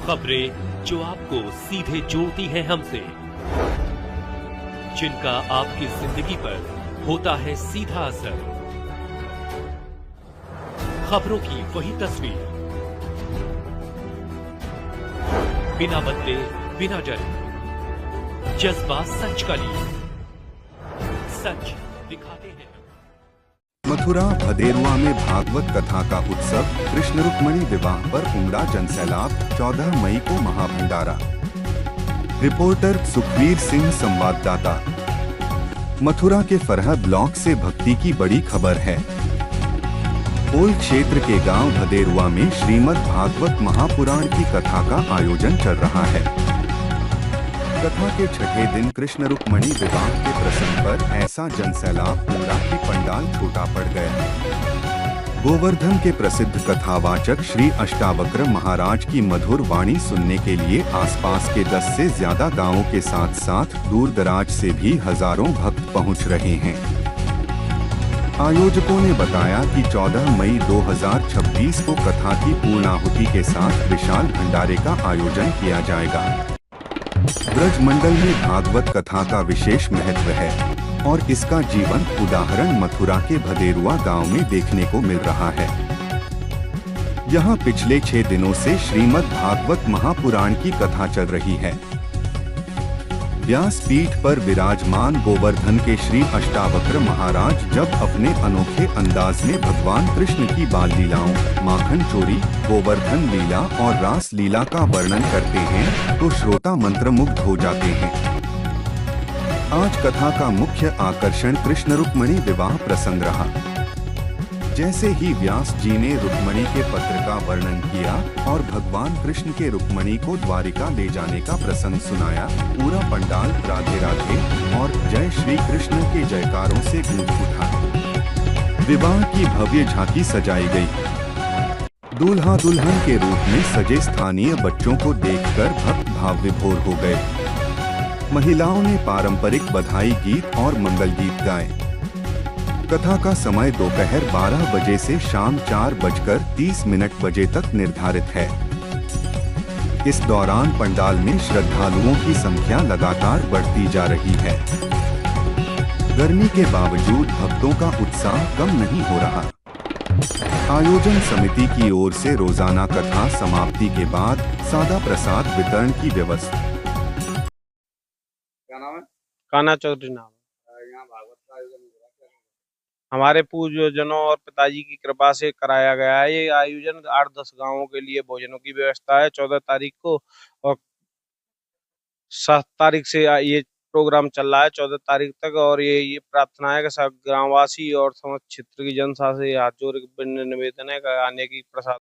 खबरें जो आपको सीधे जोड़ती हैं हमसे, जिनका आपकी जिंदगी पर होता है सीधा असर। खबरों की वही तस्वीर, बिना बदले बिना डरे, जज्बा सच का लिए, सच दिखाते हैं। मथुरा भदेरुआ में भागवत कथा का उत्सव, कृष्ण रुक्मणी विवाह पर उमड़ा जनसैलाब। 14 मई को महाभंडारा। रिपोर्टर सुखवीर सिंह, संवाददाता। मथुरा के फरहा ब्लॉक से भक्ति की बड़ी खबर है। ओल क्षेत्र के गांव भदेरुआ में श्रीमद् भागवत महापुराण की कथा का आयोजन चल रहा है। कथा के छठे दिन कृष्ण रुक्मणी विवाह के प्रसंग पर ऐसा जनसैलाब उमड़ा कि पंडाल छोटा पड़ गया। गोवर्धन के प्रसिद्ध कथावाचक श्री अष्टावक्र महाराज की मधुर वाणी सुनने के लिए आसपास के 10 से ज्यादा गांवों के साथ साथ दूर दराज से भी हजारों भक्त पहुंच रहे हैं। आयोजकों ने बताया कि 14 मई 2026 को कथा की पूर्णाहुति के साथ विशाल भंडारे का आयोजन किया जाएगा। ब्रज मंडल में भागवत कथा का विशेष महत्व है और इसका जीवंत उदाहरण मथुरा के भदेरुआ गांव में देखने को मिल रहा है। यहाँ पिछले 6 दिनों से श्रीमद् भागवत महापुराण की कथा चल रही है। व्यास पीठ पर विराजमान गोवर्धन के श्री अष्टावक्र महाराज जब अपने अनोखे अंदाज में भगवान कृष्ण की बाल लीलाओं, माखन चोरी, गोवर्धन लीला और रास लीला का वर्णन करते हैं तो श्रोता मंत्रमुग्ध हो जाते हैं। आज कथा का मुख्य आकर्षण कृष्ण रुक्मणी विवाह प्रसंग रहा। जैसे ही व्यास जी ने रुक्मणी के पत्र का वर्णन किया और भगवान कृष्ण के रुक्मणी को द्वारिका ले जाने का प्रसंग सुनाया, पूरा पंडाल राधे राधे और जय श्री कृष्ण के जयकारों से गूंज उठा। विवाह की भव्य झांकी सजाई गई। दूल्हा दुल्हन के रूप में सजे स्थानीय बच्चों को देखकर भक्त भाव विभोर हो गए। महिलाओं ने पारंपरिक बधाई गीत और मंगल गीत गाए। कथा का समय दोपहर 12 बजे से शाम 4:30 बजे तक निर्धारित है। इस दौरान पंडाल में श्रद्धालुओं की संख्या लगातार बढ़ती जा रही है। गर्मी के बावजूद भक्तों का उत्साह कम नहीं हो रहा। आयोजन समिति की ओर से रोजाना कथा समाप्ति के बाद सादा प्रसाद वितरण की व्यवस्था। क्या नाम है? कान्हा चौधरी नाम। यहाँ भागवत का आयोजन हो रहा है, हमारे पूर्वजों और पिताजी की कृपा से कराया गया है। ये आयोजन 8-10 गांवों के लिए भोजनों की व्यवस्था है। 14 तारीख को और 7 तारीख से ये प्रोग्राम चल रहा है 14 तारीख तक। और ये प्रार्थना है कि सब ग्रामवासी और समस्त क्षेत्र की जनता से हाथ जोड़ के निवेदन है कि आने की प्रसाद